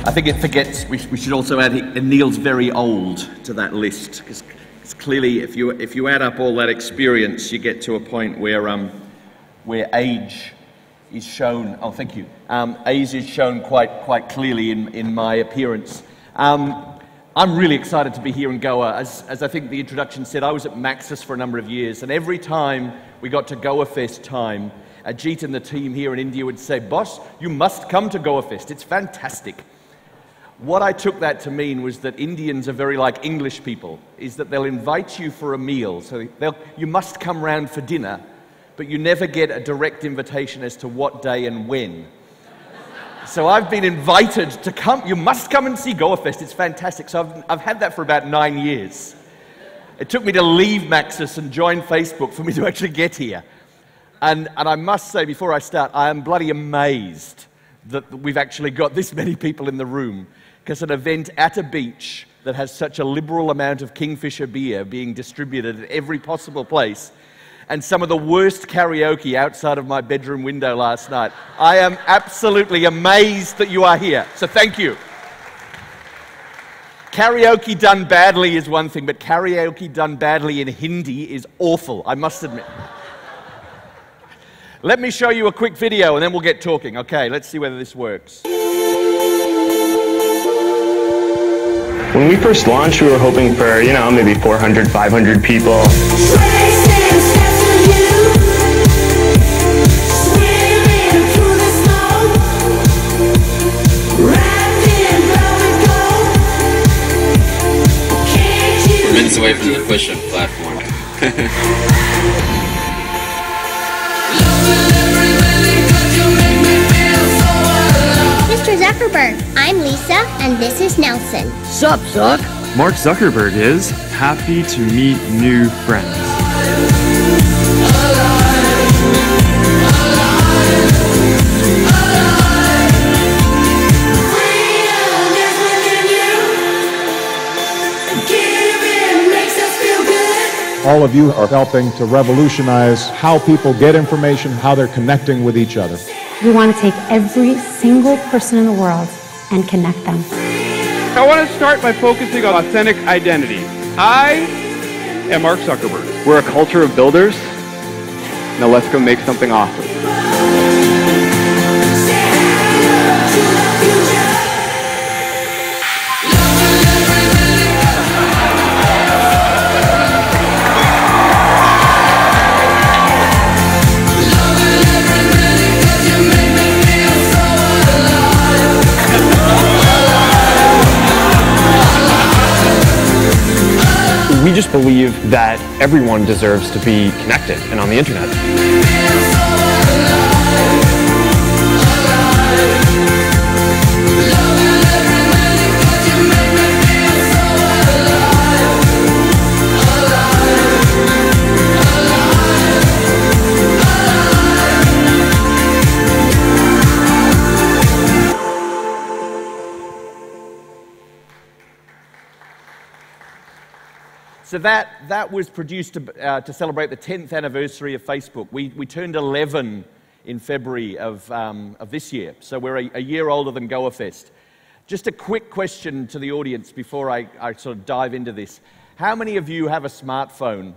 I think it forgets, we should also add, Neil's very old to that list, because clearly if you add up all that experience, you get to a point where age is shown, oh thank you, age is shown quite clearly in my appearance. I'm really excited to be here in Goa. As I think the introduction said, I was at Maxis for a number of years, and every time we got to Goafest time, Ajit and the team here in India would say, "Boss, you must come to Goafest, it's fantastic." What I took that to mean was that Indians are very like English people, is that they'll invite you for a meal, so you must come round for dinner, but you never get a direct invitation as to what day and when. So I've been invited to come, you must come and see Goafest, it's fantastic. So I've had that for about 9 years. It took me to leave Maxis and join Facebook for me to actually get here. And I must say, before I start, I am bloody amazed that we've actually got this many people in the room, because an event at a beach that has such a liberal amount of Kingfisher beer being distributed at every possible place, and some of the worst karaoke outside of my bedroom window last night, I am absolutely amazed that you are here, so thank you. Karaoke done badly is one thing, but karaoke done badly in Hindi is awful, I must admit. Let me show you a quick video and then we'll get talking. Okay, let's see whether this works. When we first launched, we were hoping for, maybe 400, 500 people. We're minutes away from the push-up platform. Mr. Zuckerberg, I'm Lisa, and this is Nelson. Sup, Zuck? Mark Zuckerberg is happy to meet new friends. All of you are helping to revolutionize how people get information, how they're connecting with each other. We want to take every single person in the world and connect them. I want to start by focusing on authentic identity. I am Mark Zuckerberg. We're a culture of builders. Now let's go make something awesome. We just believe that everyone deserves to be connected and on the internet. So that was produced to celebrate the 10th anniversary of Facebook. We turned 11 in February of this year, so we're a year older than Goafest. Just a quick question to the audience before I sort of dive into this. How many of you have a smartphone?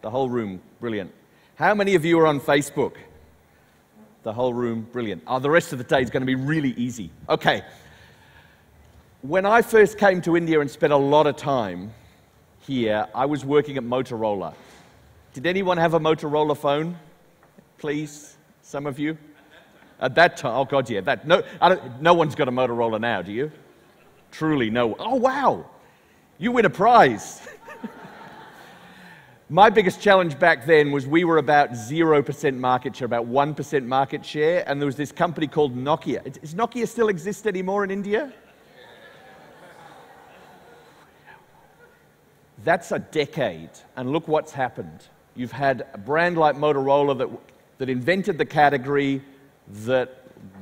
The whole room, brilliant. How many of you are on Facebook? The whole room, brilliant. Oh, the rest of the day is going to be really easy. Okay. When I first came to India and spent a lot of time here, I was working at Motorola. Did anyone have a Motorola phone? Please, some of you? At that time, oh God, yeah. No one's got a Motorola now, do you? Truly no. Oh wow, you win a prize. My biggest challenge back then was we were about 0% market share, about 1% market share, and there was this company called Nokia. Does Nokia still exist anymore in India? That's a decade, and look what's happened. You've had a brand like Motorola that invented the category, that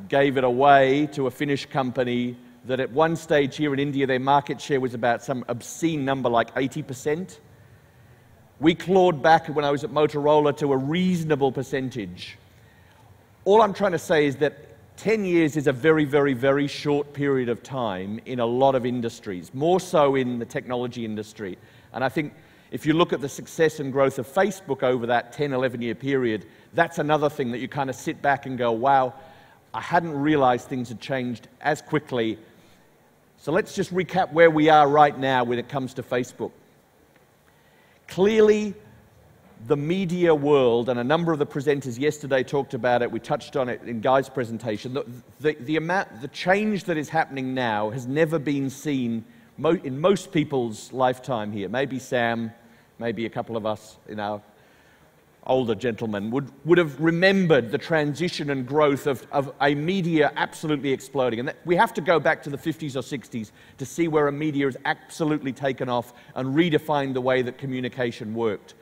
gave it away to a Finnish company, that at one stage here in India, their market share was about some obscene number like 80%. We clawed back when I was at Motorola to a reasonable percentage. All I'm trying to say is that 10 years is a very, very, very short period of time in a lot of industries, more so in the technology industry. And I think if you look at the success and growth of Facebook over that 10, 11-year period, that's another thing that you kind of sit back and go, wow, I hadn't realized things had changed as quickly. So let's just recap where we are right now when it comes to Facebook. Clearly, the media world, and a number of the presenters yesterday talked about it, we touched on it in Guy's presentation, the change that is happening now has never been seen in most people's lifetime here. Maybe Sam, maybe a couple of us in our older gentlemen would have remembered the transition and growth of a media absolutely exploding. And we have to go back to the 50s or 60s to see where a media has absolutely taken off and redefined the way that communication worked.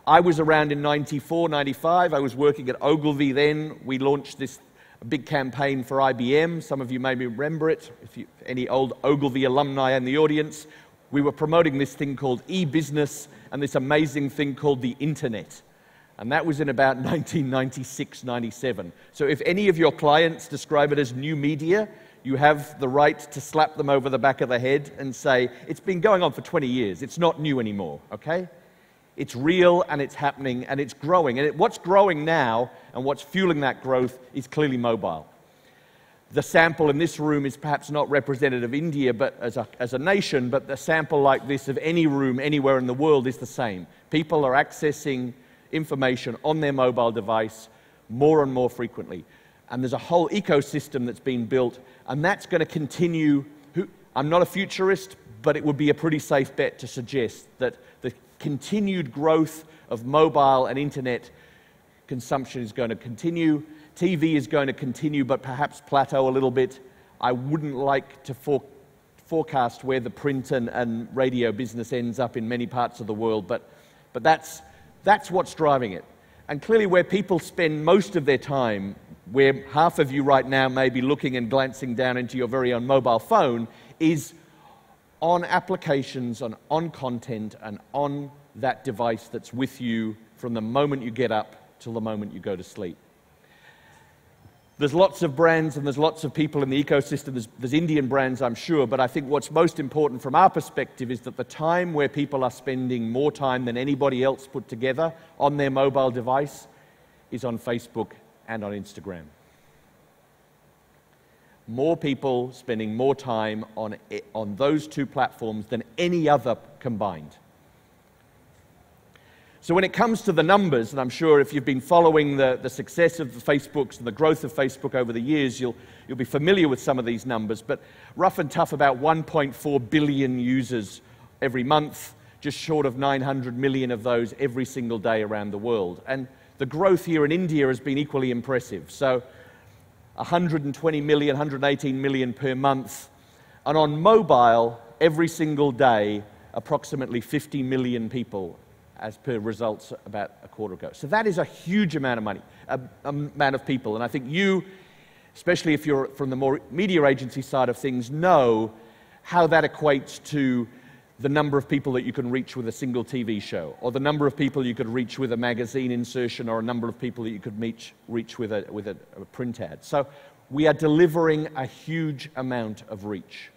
I was around in 94, 95. I was working at Ogilvy then. We launched this big campaign for IBM. Some of you may remember it. If any old Ogilvy alumni in the audience, we were promoting this thing called e-business and this amazing thing called the internet. And that was in about 1996, 97. So if any of your clients describe it as new media, you have the right to slap them over the back of the head and say, it's been going on for 20 years. It's not new anymore, okay? It's real and it's happening and it's growing. And what's growing now and what's fueling that growth is clearly mobile. The sample in this room is perhaps not representative of India but as a nation, but the sample like this of any room anywhere in the world is the same. People are accessing information on their mobile device more and more frequently. And there's a whole ecosystem that's been built, and that's going to continue. I'm not a futurist, but it would be a pretty safe bet to suggest that the continued growth of mobile and internet consumption is going to continue. TV is going to continue, but perhaps plateau a little bit. I wouldn't like to forecast where the print and radio business ends up in many parts of the world, but that's what's driving it. And clearly where people spend most of their time, where half of you right now may be looking and glancing down into your very own mobile phone, is on applications, on content, and on that device that's with you from the moment you get up till the moment you go to sleep. There's lots of brands and there's lots of people in the ecosystem. There's Indian brands, I'm sure, but I think what's most important from our perspective is that the time where people are spending more time than anybody else put together on their mobile device is on Facebook and on Instagram. More people spending more time on those two platforms than any other combined. So when it comes to the numbers, and I'm sure if you've been following the success of the Facebooks and the growth of Facebook over the years, you'll be familiar with some of these numbers, but rough and tough, about 1.4 billion users every month, just short of 900 million of those every single day around the world. And the growth here in India has been equally impressive. So 120 million, 118 million per month. And on mobile, every single day, approximately 50 million people, as per results about a quarter ago. So that is a huge amount of money, amount of people. And I think you, especially if you're from the more media agency side of things, know how that equates to the number of people that you can reach with a single TV show, or the number of people you could reach with a magazine insertion, or a number of people that you could reach with a print ad. So we are delivering a huge amount of reach.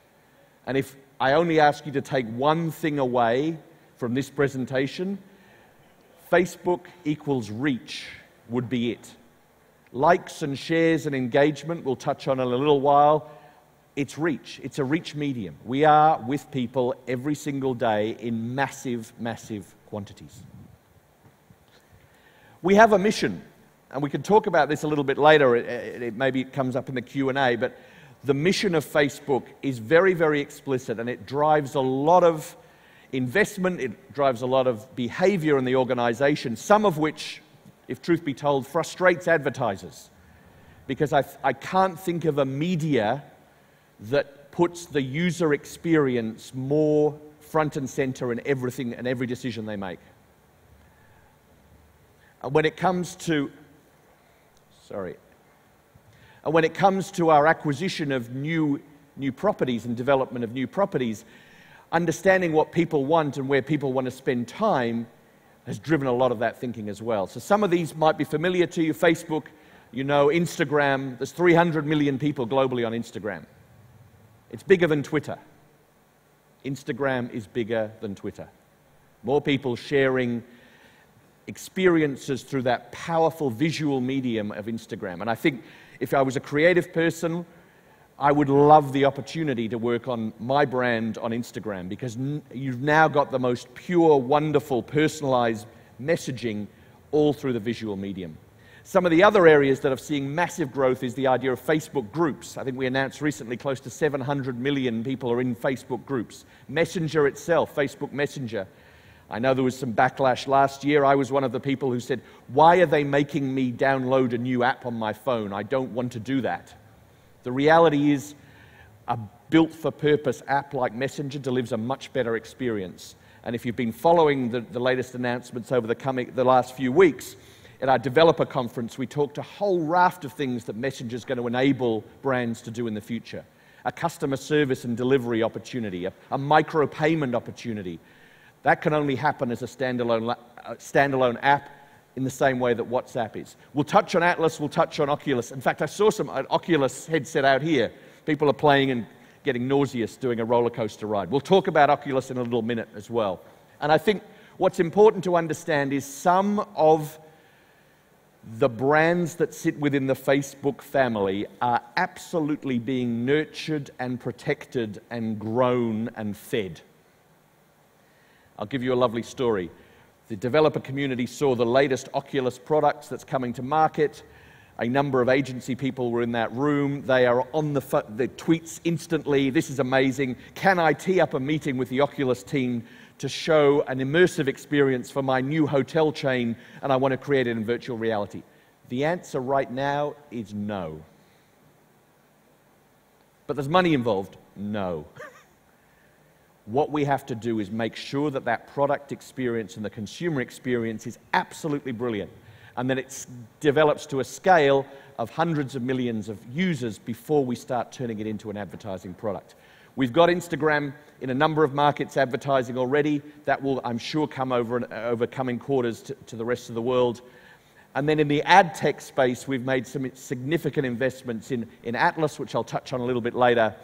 And if I only ask you to take one thing away from this presentation, Facebook equals reach would be it. Likes and shares and engagement we'll touch on in a little while. It's reach. It's a reach medium. We are with people every single day in massive, massive quantities. We have a mission, and we can talk about this a little bit later. Maybe it comes up in the Q&A, but the mission of Facebook is very, very explicit, and it drives a lot of investment, it drives a lot of behavior in the organization, some of which, if truth be told, frustrates advertisers. Because I can't think of a media that puts the user experience more front and center in everything and every decision they make. And when it comes to, our acquisition of new properties and development of new properties, understanding what people want and where people want to spend time has driven a lot of that thinking as well. So some of these might be familiar to you. Facebook, you know Instagram, there's 300 million people globally on Instagram. It's bigger than Twitter. Instagram is bigger than Twitter. More people sharing experiences through that powerful visual medium of Instagram. And I think if I was a creative person, I would love the opportunity to work on my brand on Instagram, because you've now got the most pure, wonderful, personalized messaging all through the visual medium. Some of the other areas that are seeing massive growth is the idea of Facebook groups. I think we announced recently close to 700 million people are in Facebook groups. Messenger itself, Facebook Messenger. I know there was some backlash last year. I was one of the people who said, why are they making me download a new app on my phone? I don't want to do that. The reality is a built-for-purpose app like Messenger delivers a much better experience. And if you've been following the latest announcements over the last few weeks, at our developer conference, we talked a whole raft of things that Messenger is going to enable brands to do in the future. A customer service and delivery opportunity, a micro-payment opportunity. That can only happen as a standalone app in the same way that WhatsApp is. We'll touch on Atlas, we'll touch on Oculus. In fact, I saw some Oculus headset out here. People are playing and getting nauseous doing a roller coaster ride. We'll talk about Oculus in a little minute as well. And I think what's important to understand is some of the brands that sit within the Facebook family are absolutely being nurtured and protected and grown and fed. I'll give you a lovely story. The developer community saw the latest Oculus products that's coming to market. A number of agency people were in that room. They are on the tweets instantly. This is amazing. Can I tee up a meeting with the Oculus team to show an immersive experience for my new hotel chain, and I want to create it in virtual reality? The answer right now is no. But there's money involved? No. What we have to do is make sure that that product experience and the consumer experience is absolutely brilliant, and that it develops to a scale of hundreds of millions of users before we start turning it into an advertising product. We've got Instagram in a number of markets advertising already. That will, I'm sure, come over coming quarters to the rest of the world. And then in the ad tech space, we've made some significant investments in Atlas, which I'll touch on a little bit later,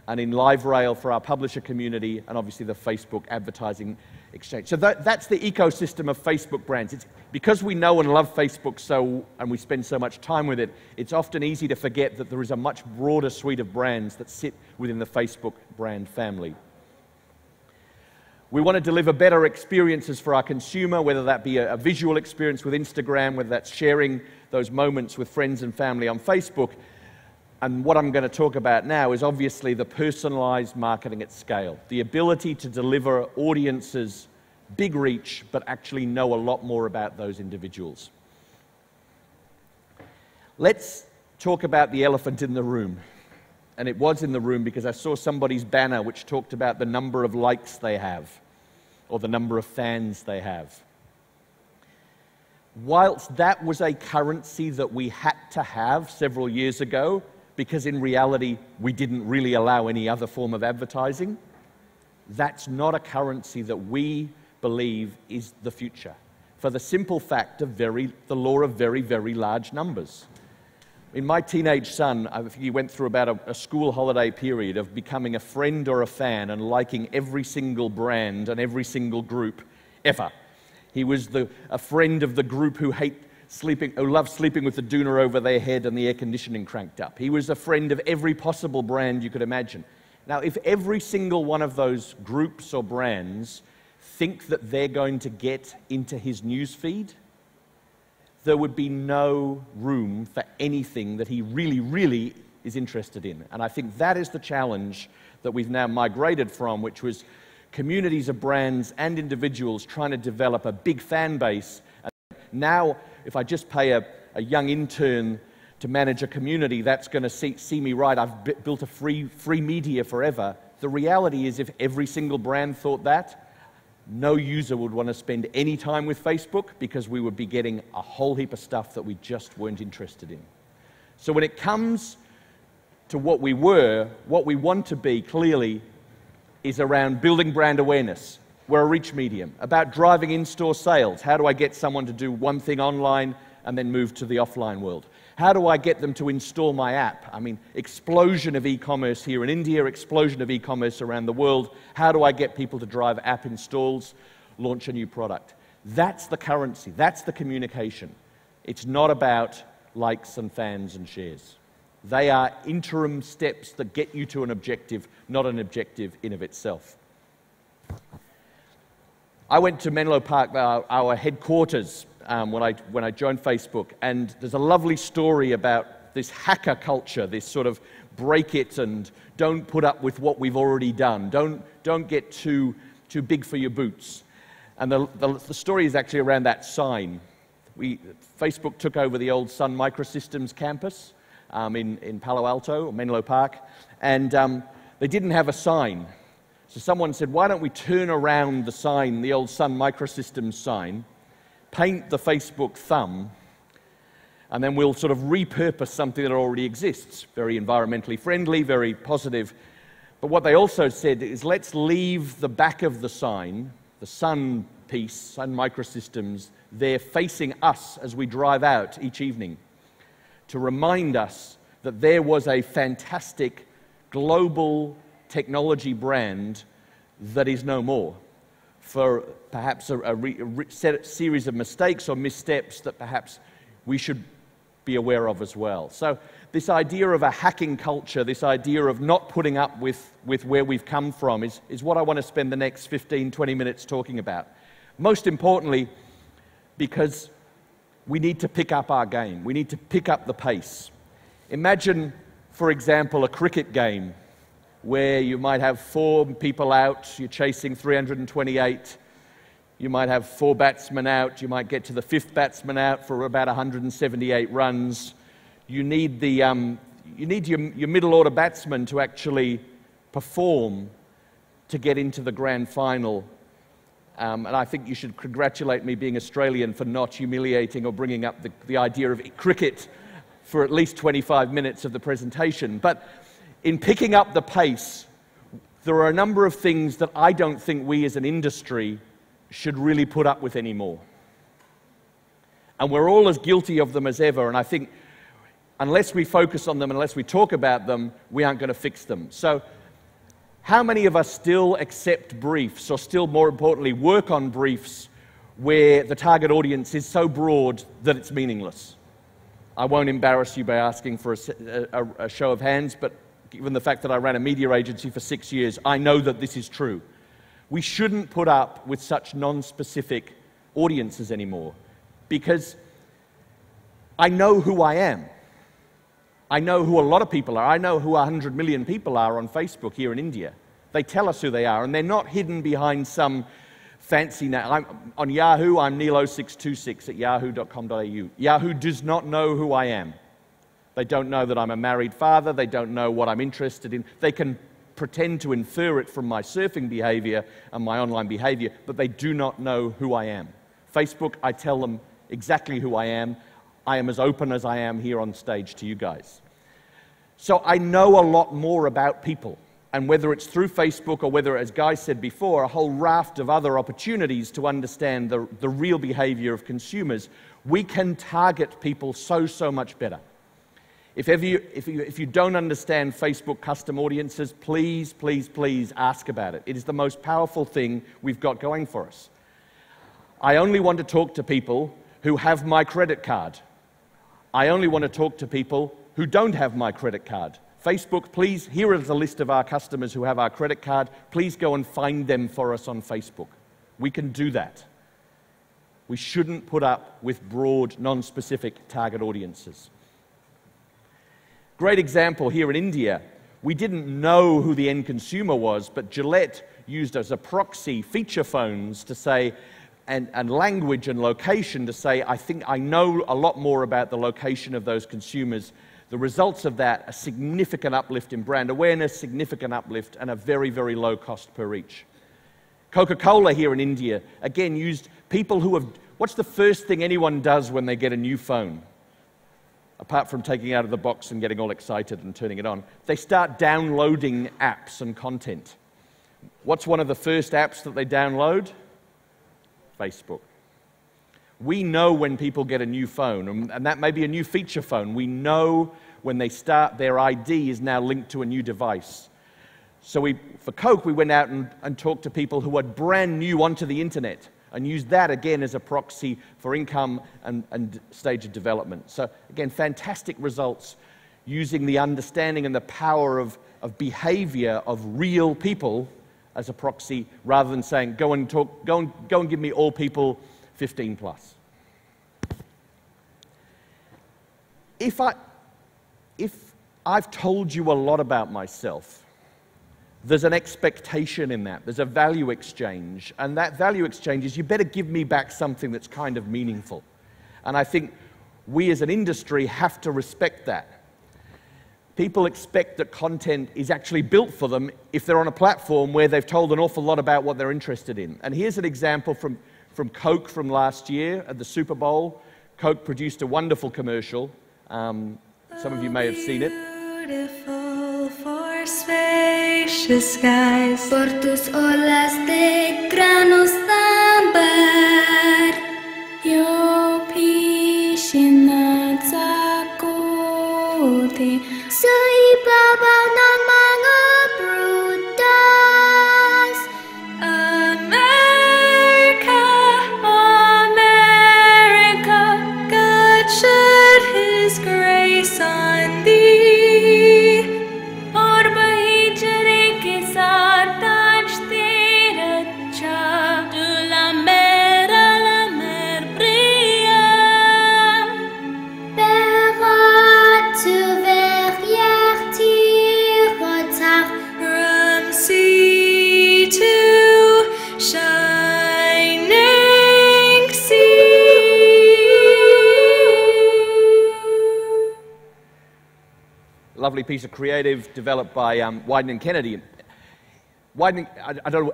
and in LiveRail for our publisher community, and obviously the Facebook advertising exchange. So that's the ecosystem of Facebook brands. It's because we know and love Facebook and we spend so much time with it, it's often easy to forget that there is a much broader suite of brands that sit within the Facebook brand family. We want to deliver better experiences for our consumer, whether that be a visual experience with Instagram, whether that's sharing those moments with friends and family on Facebook. And what I'm going to talk about now is obviously the personalized marketing at scale, the ability to deliver audiences big reach, but actually know a lot more about those individuals. Let's talk about the elephant in the room. And it was in the room because I saw somebody's banner which talked about the number of likes they have, or the number of fans they have. Whilst that was a currency that we had to have several years ago, because in reality we didn't really allow any other form of advertising, that's not a currency that we believe is the future, for the simple fact of the law of very, very large numbers. In my teenage son, he went through about a school holiday period of becoming a friend or a fan and liking every single brand and every single group ever. He was a friend of the group who loved sleeping with the doona over their head and the air conditioning cranked up. He was a friend of every possible brand you could imagine. Now, if every single one of those groups or brands think that they're going to get into his newsfeed, there would be no room for anything that he really, really is interested in. And I think that is the challenge that we've now migrated from, which was communities of brands and individuals trying to develop a big fan base. And now, if I just pay a young intern to manage a community, that's going to see me right. I've built a free media forever. The reality is, if every single brand thought that, no user would want to spend any time with Facebook, because we would be getting a whole heap of stuff that we just weren't interested in. So when it comes to what we want to be clearly is around building brand awareness. We're a reach medium. About driving in-store sales. How do I get someone to do one thing online and then move to the offline world? How do I get them to install my app? I mean, explosion of e-commerce here in India, explosion of e-commerce around the world. How do I get people to drive app installs, launch a new product? That's the currency, that's the communication. It's not about likes and fans and shares. They are interim steps that get you to an objective, not an objective in of itself. I went to Menlo Park, our headquarters, when I joined Facebook, and there's a lovely story about this hacker culture, this sort of break it and don't put up with what we've already done. Don't get too big for your boots. And the story is actually around that sign. Facebook took over the old Sun Microsystems campus in Palo Alto, or Menlo Park, and they didn't have a sign. So someone said, why don't we turn around the sign, the old Sun Microsystems sign, paint the Facebook thumb, and then we'll sort of repurpose something that already exists. Very environmentally friendly, very positive. But what they also said is, let's leave the back of the sign, the Sun piece, Sun Microsystems, there facing us as we drive out each evening, to remind us that there was a fantastic global technology brand that is no more, for perhaps a series of mistakes or missteps that perhaps we should be aware of as well. So this idea of a hacking culture, this idea of not putting up with where we've come from is what I want to spend the next 15, 20 minutes talking about. Most importantly, because we need to pick up our game. We need to pick up the pace. Imagine, for example, a cricket game where you might have 4 people out, you're chasing 328, you might have 4 batsmen out, you might get to the 5th batsman out for about 178 runs. You need your middle order batsman to actually perform to get into the grand final. And I think you should congratulate me, being Australian, for not humiliating or bringing up the idea of cricket for at least 25 minutes of the presentation. But in picking up the pace, there are a number of things that I don't think we as an industry should really put up with anymore. And we're all as guilty of them as ever, and I think unless we focus on them, unless we talk about them, we aren't going to fix them. So how many of us still accept briefs, or still more importantly, work on briefs where the target audience is so broad that it's meaningless? I won't embarrass you by asking for a show of hands, but given the fact that I ran a media agency for 6 years, I know that this is true. We shouldn't put up with such non-specific audiences anymore, because I know who I am. I know who a lot of people are. I know who 100 million people are on Facebook here in India. They tell us who they are, and they're not hidden behind some fancy name. On Yahoo, I'm Neil0626 at yahoo.com.au. Yahoo does not know who I am. They don't know that I'm a married father. They don't know what I'm interested in. They can pretend to infer it from my surfing behavior and my online behavior, but they do not know who I am. Facebook, I tell them exactly who I am. I am as open as I am here on stage to you guys. So I know a lot more about people, and whether it's through Facebook or whether, as Guy said before, a whole raft of other opportunities to understand the real behavior of consumers, we can target people so much better. If you don't understand Facebook custom audiences, please ask about it. It is the most powerful thing we've got going for us. I only want to talk to people who have my credit card. I only want to talk to people who don't have my credit card. Facebook, please, here is a list of our customers who have our credit card. Please go and find them for us on Facebook. We can do that. We shouldn't put up with broad, non-specific target audiences. Great example here in India. We didn't know who the end consumer was, but Gillette used as a proxy feature phones to say, and language and location to say, I think I know a lot more about the location of those consumers. The results of that, a significant uplift in brand awareness, significant uplift, and a very low cost per reach. Coca-Cola here in India, again, used people who have, what's the first thing anyone does when they get a new phone? Apart from taking it out of the box and getting all excited and turning it on, they start downloading apps and content. What's one of the first apps that they download? Facebook. We know when people get a new phone, and that may be a new feature phone. We know when they start, their ID is now linked to a new device. So for Coke, we went out and talked to people who are brand new onto the internet and used that again as a proxy for income and stage of development. So again, fantastic results using the understanding and the power of behavior of real people as a proxy, rather than saying, go and give me all people 15 plus. If I've told you a lot about myself, there's an expectation in that. There's a value exchange. And that value exchange is, you better give me back something that's kind of meaningful. And I think we as an industry have to respect that. People expect that content is actually built for them if they're on a platform where they've told an awful lot about what they're interested in. And here's an example from Coke from last year at the Super Bowl. Coke produced a wonderful commercial. Some of you may have seen it. Beautiful for spacious skies, por tus olas de granos ámbar, yo piscina sakote, sa ibabaw ng mga prutas. America, America, God shed His grace on thee. Lovely piece of creative developed by Wyden and Kennedy. Wyden,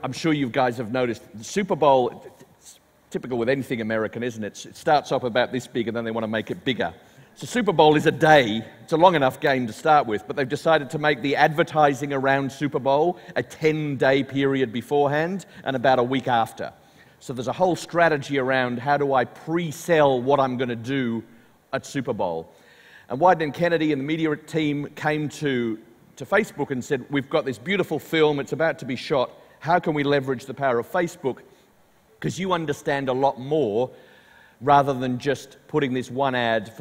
I'm sure you guys have noticed, the Super Bowl, it's typical with anything American, isn't it? It starts off about this big and then they want to make it bigger. So Super Bowl is a day. It's a long enough game to start with, but they've decided to make the advertising around Super Bowl a 10-day period beforehand and about a week after. So there's a whole strategy around how do I pre-sell what I'm going to do at Super Bowl. And Wyden and Kennedy and the media team came to Facebook and said, we've got this beautiful film, it's about to be shot, how can we leverage the power of Facebook? Because you understand a lot more rather than just putting this one ad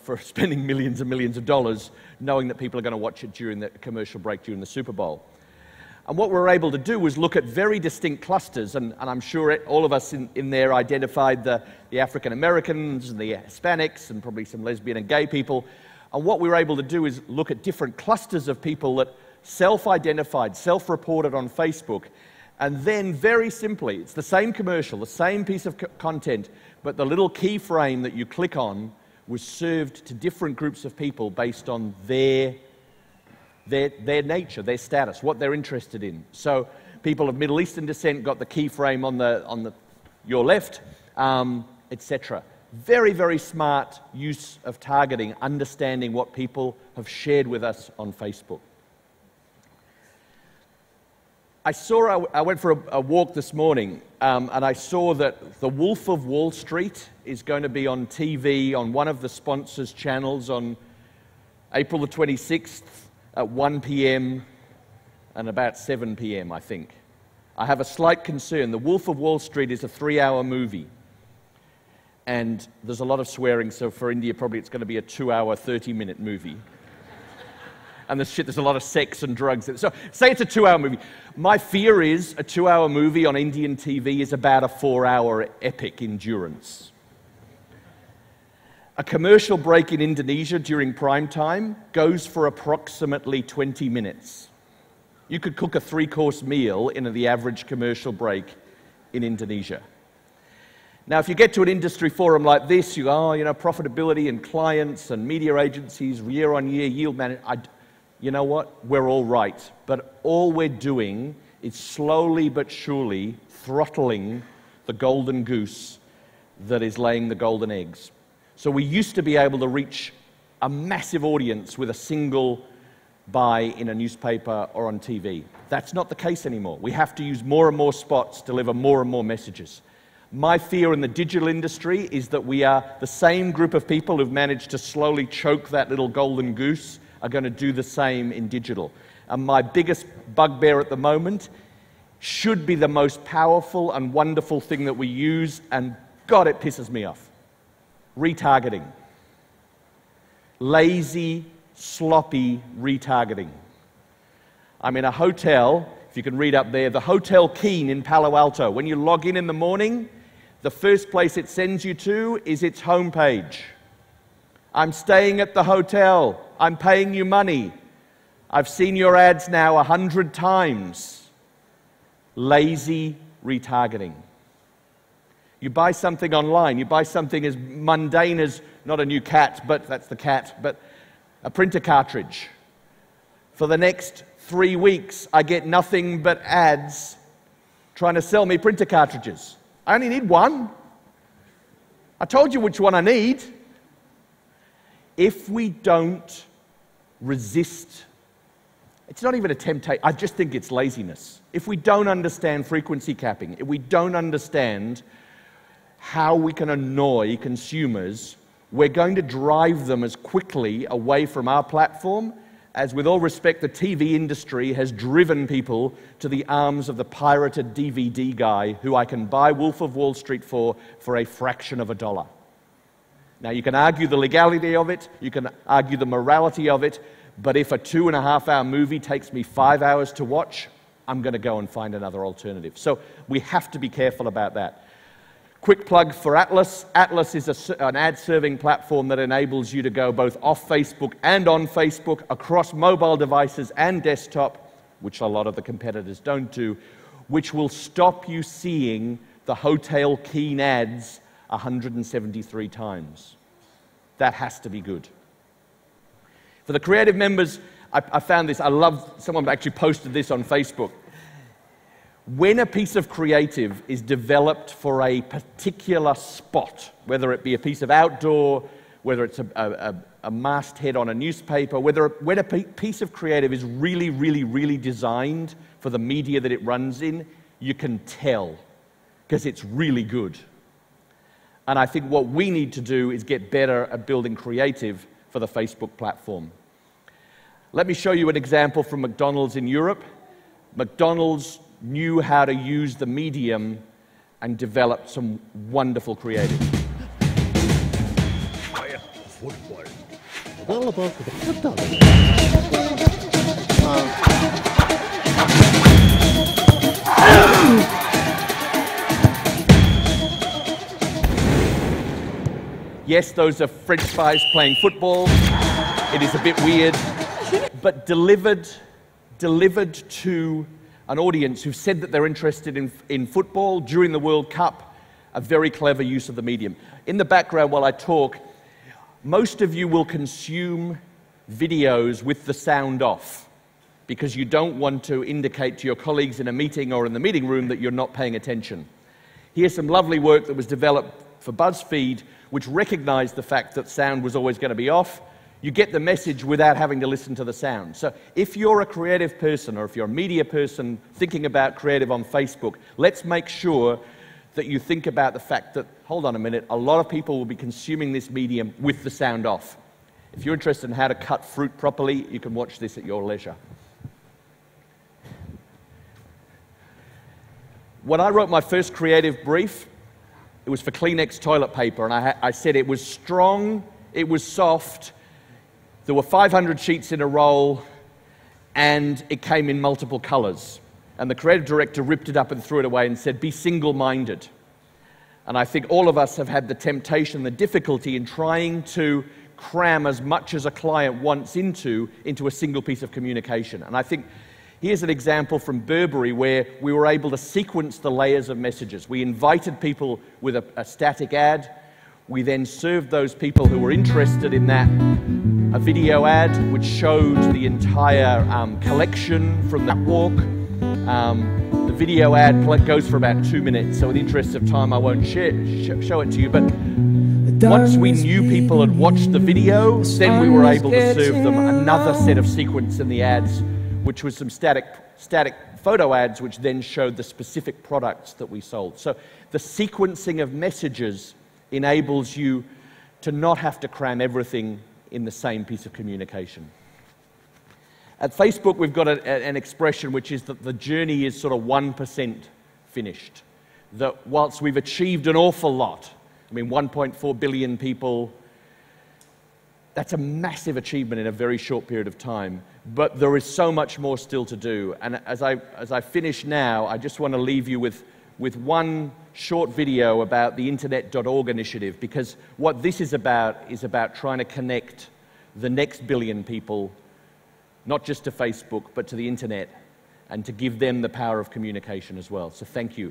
for spending millions and millions of dollars, knowing that people are going to watch it during the commercial break during the Super Bowl. And what we were able to do was look at very distinct clusters, and I'm sure all of us in there identified the African Americans and the Hispanics and probably some lesbian and gay people. And what we were able to do is look at different clusters of people that self-identified, self-reported on Facebook, and then very simply, it's the same commercial, the same piece of content, but the little keyframe that you click on was served to different groups of people based on their nature, their status, what they're interested in. So people of Middle Eastern descent got the keyframe on your left, etc. Very, very smart use of targeting, understanding what people have shared with us on Facebook. I went for a walk this morning, and I saw that The Wolf of Wall Street is going to be on TV on one of the sponsors' channels on April the 26th at 1 p.m. and about 7 p.m., I think. I have a slight concern. The Wolf of Wall Street is a 3-hour movie, and there's a lot of swearing, so for India probably it's going to be a 2-hour, 30-minute movie. And there's a lot of sex and drugs. So say it's a 2-hour movie. My fear is a 2-hour movie on Indian TV is about a 4-hour epic endurance. A commercial break in Indonesia during prime time goes for approximately 20 minutes. You could cook a 3-course meal in the average commercial break in Indonesia. Now, if you get to an industry forum like this, you go, profitability and clients and media agencies, year-on-year yield management. You know what? We're all right. But all we're doing is slowly but surely throttling the golden goose that is laying the golden eggs. So we used to be able to reach a massive audience with a single buy in a newspaper or on TV. That's not the case anymore. We have to use more and more spots, deliver more and more messages. My fear in the digital industry is that we are the same group of people who've managed to slowly choke that little golden goose are going to do the same in digital. And my biggest bugbear at the moment should be the most powerful and wonderful thing that we use, and God, it pisses me off. Retargeting. Lazy, sloppy retargeting. I'm in a hotel, if you can read up there, the Hotel Keen in Palo Alto. When you log in the morning, the first place it sends you to is its homepage. I'm staying at the hotel. I'm paying you money. I've seen your ads now 100 times. Lazy retargeting. You buy something online. You buy something as mundane as, not a new cat, but that's the cat, but a printer cartridge. For the next 3 weeks, I get nothing but ads trying to sell me printer cartridges. I only need one. I told you which one I need. If we don't resist, it's not even a temptation, I just think it's laziness. If we don't understand frequency capping, if we don't understand how we can annoy consumers, we're going to drive them as quickly away from our platform as, with all respect, the TV industry has driven people to the arms of the pirated DVD guy who I can buy Wolf of Wall Street for a fraction of a dollar. Now, you can argue the legality of it, you can argue the morality of it, but if a 2.5-hour movie takes me 5 hours to watch, I'm going to go and find another alternative. So we have to be careful about that. Quick plug for Atlas. Atlas is an ad-serving platform that enables you to go both off Facebook and on Facebook, across mobile devices and desktop, which a lot of the competitors don't do, which will stop you seeing the Hotel Keen ads 173 times. That has to be good. For the creative members, I found this, I love, someone actually posted this on Facebook. When a piece of creative is developed for a particular spot, whether it be a piece of outdoor, whether it's a masthead on a newspaper, when a piece of creative is really, really, really designed for the media that it runs in, you can tell, because it's really good. And I think what we need to do is get better at building creative for the Facebook platform. Let me show you an example from McDonald's in Europe. McDonald's knew how to use the medium and developed some wonderful creative. Yes, those are French fries playing football. It is a bit weird, but delivered to an audience who said that they're interested in football during the World Cup, a very clever use of the medium. In the background while I talk, most of you will consume videos with the sound off because you don't want to indicate to your colleagues in a meeting or in the meeting room that you're not paying attention. Here's some lovely work that was developed for BuzzFeed, which recognized the fact that sound was always going to be off. You get the message without having to listen to the sound. So if you're a creative person or if you're a media person thinking about creative on Facebook, let's make sure that you think about the fact that, hold on a minute, a lot of people will be consuming this medium with the sound off. If you're interested in how to cut fruit properly, you can watch this at your leisure. When I wrote my first creative brief, it was for Kleenex toilet paper, and I said it was strong, it was soft, there were 500 sheets in a roll, and it came in multiple colors. And the creative director ripped it up and threw it away and said, be single-minded. And I think all of us have had the temptation, the difficulty in trying to cram as much as a client wants into a single piece of communication. And I think here's an example from Burberry where we were able to sequence the layers of messages. We invited people with a static ad. We then served those people who were interested in that a video ad which showed the entire collection from that walk. The video ad goes for about 2 minutes, so in the interest of time I won't show it to you, but once we knew people had watched the video, then we were able to serve them another set of sequence in the ads which was some static photo ads, which then showed the specific products that we sold. So the sequencing of messages enables you to not have to cram everything in the same piece of communication. At Facebook, we've got an expression which is that the journey is sort of 1% finished. That whilst we've achieved an awful lot, I mean, 1.4 billion people, that's a massive achievement in a very short period of time, but there is so much more still to do. And as I finish now, I just want to leave you with one short video about the internet.org initiative, because what this is about trying to connect the next billion people, not just to Facebook, but to the internet, and to give them the power of communication as well. So thank you.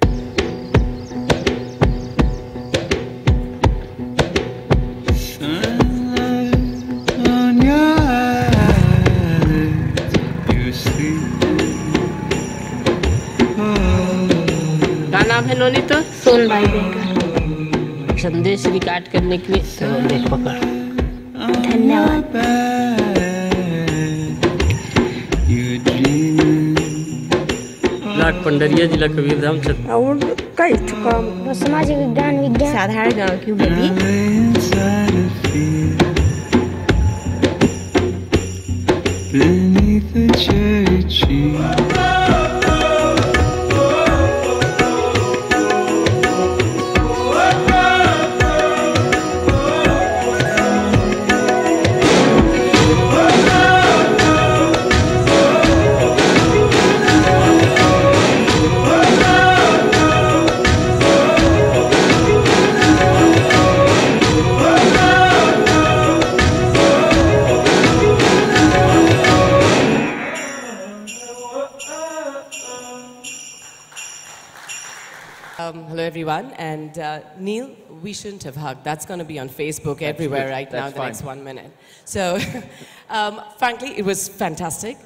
क्या नाम है नोनी तो? सोन भाई baker. संदेश record करने के लिए देख पकड़। धन्यवाद। पंडरिया जिला कबीरधाम और कई काम सामाजिक विज्ञान साधारण गांव की बेटी। Hello everyone, and Neil, we shouldn't have hugged. That's going to be on Facebook everywhere right now in the next 1 minute. So, frankly, it was fantastic.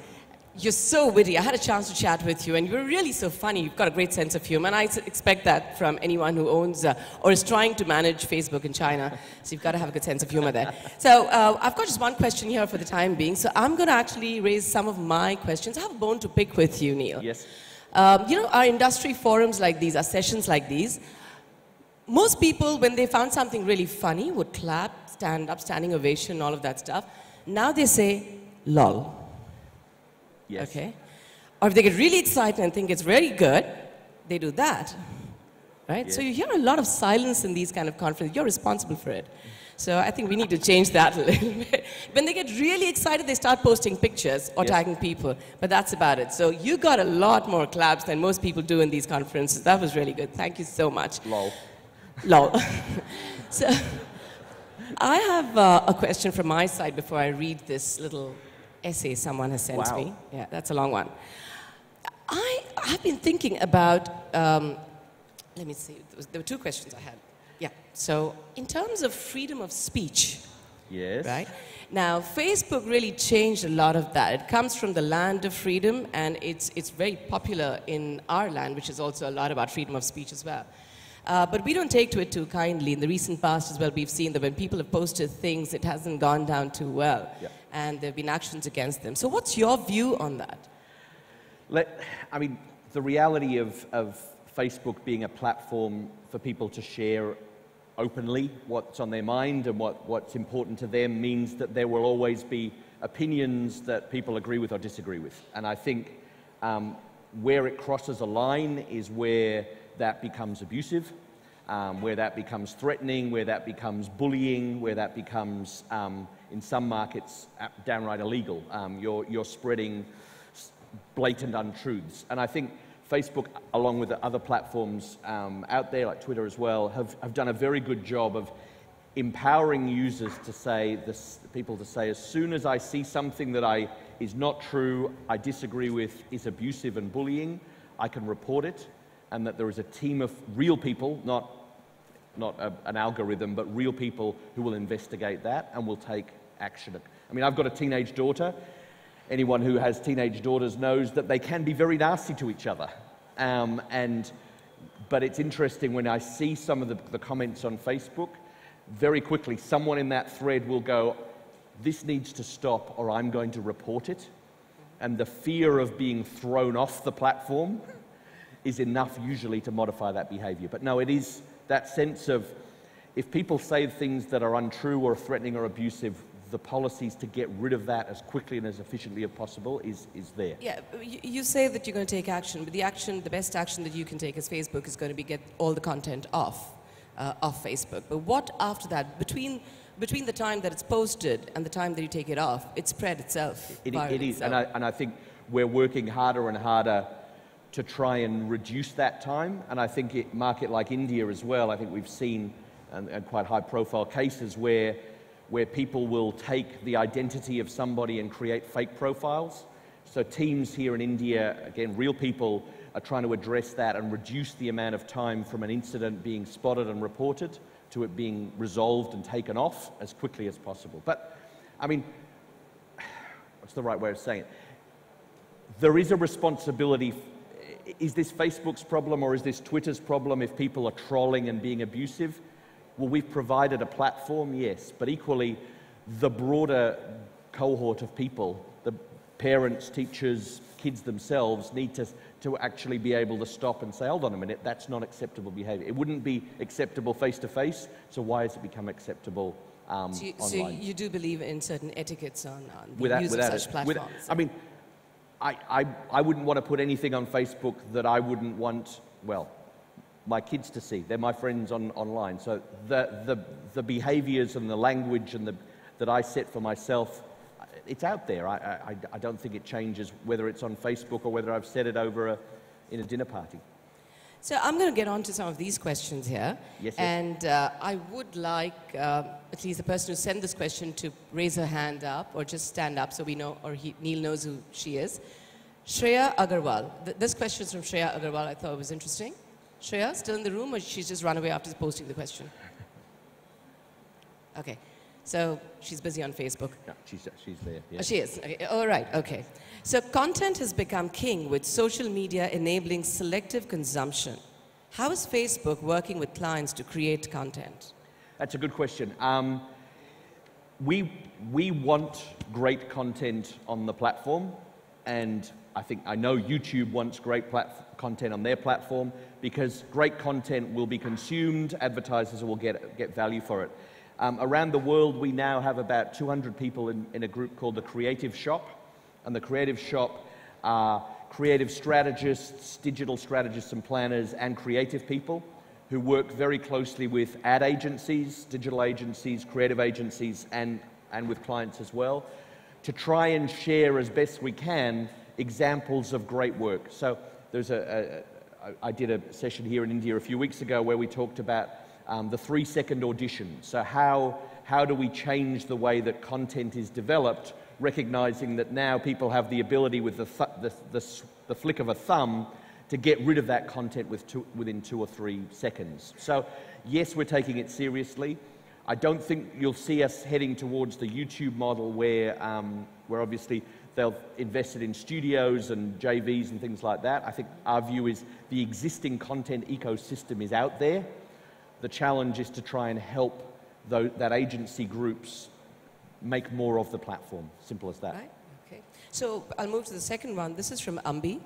You're so witty. I had a chance to chat with you, and you're really so funny. You've got a great sense of humor, and I expect that from anyone who owns or is trying to manage Facebook in China. So you've got to have a good sense of humor there. So I've got just one question here for the time being. So I'm going to actually raise some of my questions. I have a bone to pick with you, Neil. Yes. You know, our industry forums like these, our sessions like these, most people, when they found something really funny, would clap, stand up, standing ovation, all of that stuff. Now they say, lol. Yes. Okay. Or if they get really excited and think it's very good, they do that. Right? Yes. So you hear a lot of silence in these kind of conferences. You're responsible for it. So I think we need to change that a little bit. When they get really excited, they start posting pictures or tagging people. But that's about it. So you got a lot more claps than most people do in these conferences. That was really good. Thank you so much. Lol. Lol. So I have a question from my side before I read this little essay someone has sent me. Yeah, that's a long one. I've been thinking about, let me see, there were two questions I had. Yeah, so in terms of freedom of speech, yes, right? Now, Facebook really changed a lot of that. It comes from the land of freedom, and it's very popular in our land, which is also a lot about freedom of speech as well. But we don't take to it too kindly. In the recent past as well, we've seen that when people have posted things, it hasn't gone down too well. Yeah. And there have been actions against them. So what's your view on that? I mean, the reality of Facebook being a platform for people to share openly what's on their mind and what's important to them means that there will always be opinions that people agree with or disagree with. And I think where it crosses a line is where that becomes abusive, where that becomes threatening, where that becomes bullying, where that becomes, in some markets, downright illegal. You're spreading blatant untruths. And I think Facebook, along with the other platforms out there, like Twitter as well, have done a very good job of empowering users to say, people to say, as soon as I see something that is not true, I disagree with, is abusive and bullying, I can report it, and that there is a team of real people, not an algorithm, but real people who will investigate that and will take action. I mean, I've got a teenage daughter. Anyone who has teenage daughters knows that they can be very nasty to each other. But it's interesting when I see some of the comments on Facebook, very quickly someone in that thread will go, this needs to stop or I'm going to report it. and the fear of being thrown off the platform is enough usually to modify that behavior. But no, it is that sense of if people say things that are untrue or threatening or abusive, the policies to get rid of that as quickly and as efficiently as possible is there. Yeah, you say that you're going to take action, but the best action that you can take as Facebook is going to be get all the content off Facebook. But what after that, between the time that it's posted and the time that you take it off, it spread itself. It is, and I think we're working harder and harder to try and reduce that time. And I think a market like India as well, I think we've seen and quite high-profile cases where people will take the identity of somebody and create fake profiles. So teams here in India, again, real people, are trying to address that and reduce the amount of time from an incident being spotted and reported to it being resolved and taken off as quickly as possible. But, I mean, what's the right way of saying it? There is a responsibility. Is this Facebook's problem or is this Twitter's problem if people are trolling and being abusive? Well, we've provided a platform, yes, but equally the broader cohort of people, the parents, teachers, kids themselves need to actually be able to stop and say, hold on a minute, that's not acceptable behavior. It wouldn't be acceptable face-to-face, so why has it become acceptable online? So you do believe in certain etiquettes on the use of such platforms? I mean, I wouldn't want to put anything on Facebook that I wouldn't want, well, my kids to see. They're my friends online. So the behaviors and the language and that I set for myself, it's out there. I don't think it changes whether it's on Facebook or whether I've set it over in a dinner party. So I'm going to get on to some of these questions here. Yes. And I would like at least the person who sent this question to raise her hand up or just stand up so we know, or Neil knows who she is. Shreya Agarwal. This question is from Shreya Agarwal. I thought it was interesting. Shreya, still in the room, or she's just run away after posting the question? Okay, so she's busy on Facebook. Yeah, she's there. Yeah. Oh, she is. Okay. All right. Okay. So content has become king with social media enabling selective consumption. How is Facebook working with clients to create content? That's a good question. We want great content on the platform, and I know YouTube wants great content on their platform because great content will be consumed, advertisers will get value for it. Around the world, we now have about 200 people in a group called the Creative Shop, and the Creative Shop are creative strategists, digital strategists and planners, and creative people who work very closely with ad agencies, digital agencies, creative agencies, and with clients as well, to try and share as best we can examples of great work. So there's I did a session here in India a few weeks ago where we talked about the 3-second audition. So how do we change the way that content is developed, recognizing that now people have the ability with the flick of a thumb to get rid of that content within 2 or 3 seconds. So yes, we're taking it seriously. I don't think you'll see us heading towards the YouTube model where obviously they've invested in studios and JVs and things like that. I think our view is the existing content ecosystem is out there. The challenge is to try and help that agency groups make more of the platform. Simple as that. Right. Okay. So I'll move to the second one. This is from Ambi.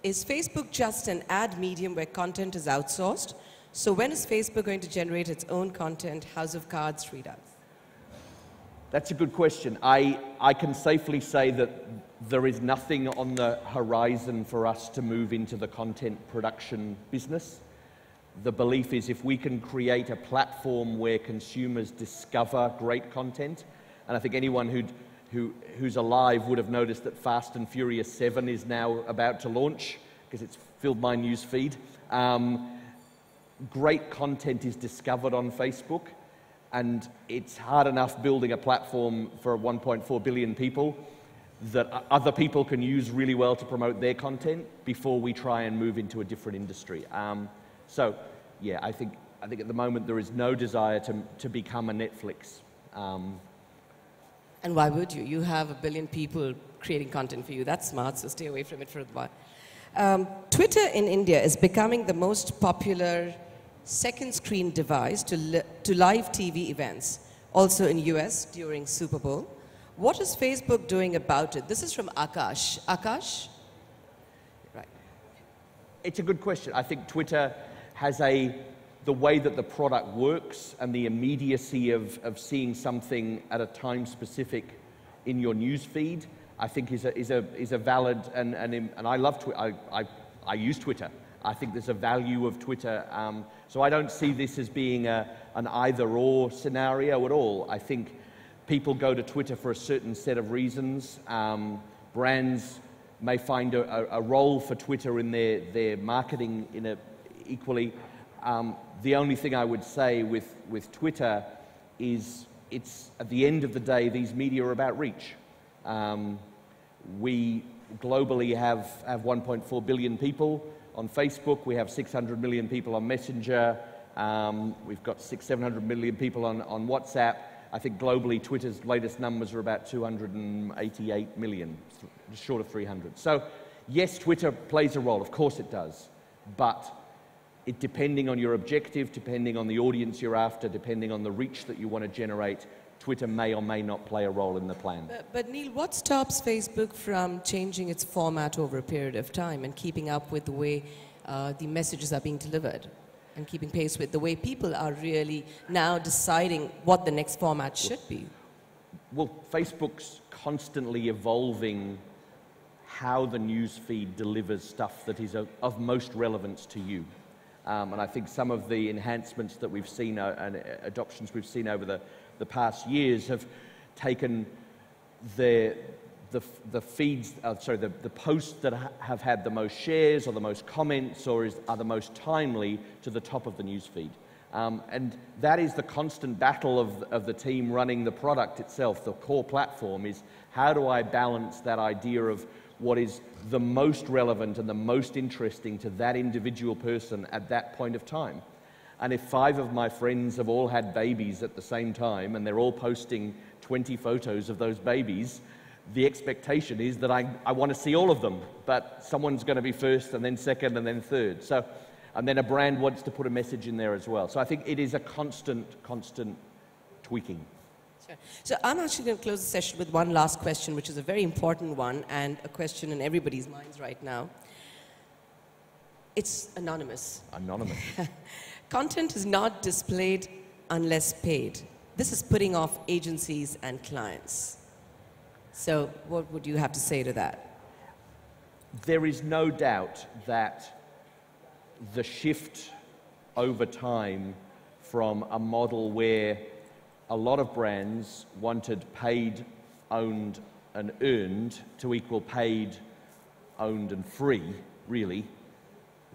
Is Facebook just an ad medium where content is outsourced? So when is Facebook going to generate its own content? House of Cards, Sridhar? That's a good question. I can safely say that there is nothing on the horizon for us to move into the content production business. The belief is if we can create a platform where consumers discover great content, and I think anyone who's alive would have noticed that Fast and Furious 7 is now about to launch because it's filled my news feed. Great content is discovered on Facebook, and it's hard enough building a platform for 1.4 billion people that other people can use really well to promote their content before we try and move into a different industry. So, yeah, I think at the moment there is no desire to become a Netflix. And why would you? You have 1 billion people creating content for you. That's smart, so stay away from it for a while. Twitter in India is becoming the most popular second screen device to live TV events, also in US during Super Bowl. What is Facebook doing about it? This is from Akash. Akash? Right. It's a good question. I think Twitter has the way that the product works and the immediacy of seeing something at a time specific in your news feed, I think is a valid, and I love Twitter. I use Twitter. I think there's a value of Twitter. So I don't see this as being an either-or scenario at all. I think people go to Twitter for a certain set of reasons. Brands may find a role for Twitter in their marketing equally. The only thing I would say with Twitter is it's, at the end of the day, these media are about reach. We globally have 1.4 billion people on Facebook. We have 600 million people on Messenger. We've got 600-700 million people on WhatsApp. I think globally, Twitter's latest numbers are about 288 million, just short of 300. So yes, Twitter plays a role, of course it does, but depending on your objective, depending on the audience you're after, depending on the reach that you want to generate, Twitter may or may not play a role in the plan. But Neil, what stops Facebook from changing its format over a period of time and keeping up with the way the messages are being delivered and keeping pace with the way people are really now deciding what the next format should be? Well, Facebook's constantly evolving how the news feed delivers stuff that is of most relevance to you. And I think some of the enhancements that we've seen and adoptions we've seen over the past years have taken the feeds, the posts that have had the most shares or the most comments or are the most timely to the top of the news feed. And that is the constant battle of the team running the product itself. The core platform is, how do I balance that idea of what is the most relevant and the most interesting to that individual person at that point of time? And if 5 of my friends have all had babies at the same time and they're all posting 20 photos of those babies, the expectation is that I want to see all of them, but someone's going to be first and then second and then third. So, and then a brand wants to put a message in there as well. So I think it is a constant tweaking. Sure. So I'm actually going to close the session with one last question, which is a very important one and a question in everybody's minds right now. It's anonymous. Anonymous. Content is not displayed unless paid. This is putting off agencies and clients. So what would you have to say to that? There is no doubt that the shift over time from a model where a lot of brands wanted paid, owned, and earned to equal paid, owned, and free, really,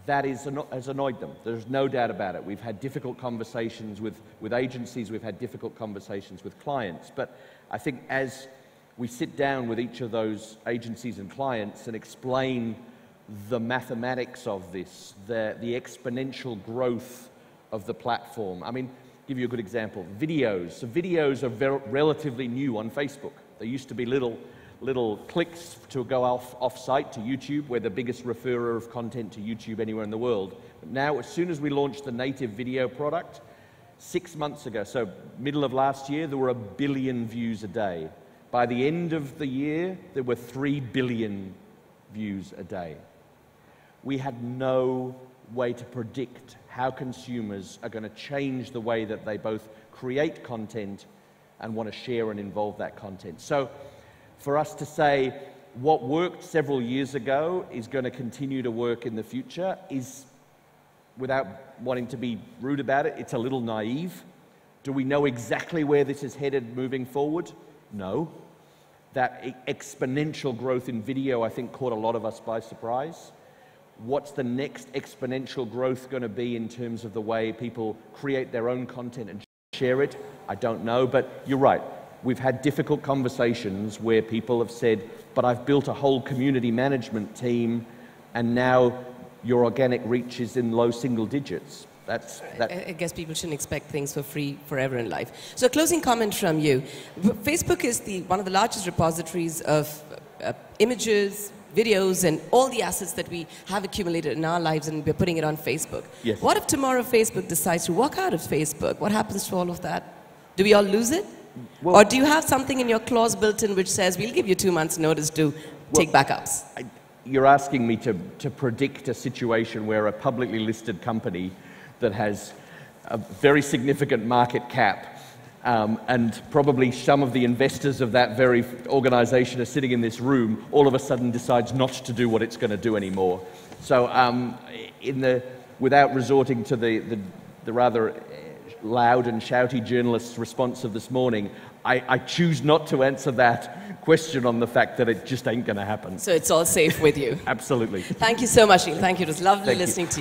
that has annoyed them. There's no doubt about it. We've had difficult conversations with agencies, we've had difficult conversations with clients, but I think as we sit down with each of those agencies and clients and explain the mathematics of this, the exponential growth of the platform. I mean, give you a good example, videos. So videos are relatively new on Facebook. There used to be little clicks to go off-site to YouTube. We're the biggest referrer of content to YouTube anywhere in the world. But now, as soon as we launched the native video product, 6 months ago, so middle of last year, there were 1 billion views a day. By the end of the year, there were 3 billion views a day. We had no way to predict how consumers are going to change the way that they both create content and want to share and involve that content. So for us to say what worked several years ago is going to continue to work in the future is, without wanting to be rude about it, it's a little naive. Do we know exactly where this is headed moving forward? No. That exponential growth in video, I think, caught a lot of us by surprise. What's the next exponential growth going to be in terms of the way people create their own content and share it? I don't know, but you're right. We've had difficult conversations where people have said, but I've built a whole community management team and now your organic reach is in low single digits. I guess people shouldn't expect things for free forever in life. So a closing comment from you. Facebook is one of the largest repositories of images, videos, and all the assets that we have accumulated in our lives, and we're putting it on Facebook. Yes. What if tomorrow Facebook decides to walk out of Facebook? What happens to all of that? Do we all lose it? Well, or do you have something in your clause built in which says, we'll give you 2 months' notice to take backups? You're asking me to predict a situation where a publicly listed company that has a very significant market cap and probably some of the investors of that very organization are sitting in this room, all of a sudden decides not to do what it's going to do anymore. So without resorting to the rather loud and shouty journalist's response of this morning, I choose not to answer that question on the fact that it just ain't going to happen. So it's all safe with you. Absolutely. Thank you so much, Neil. Thank you. It was lovely listening to you.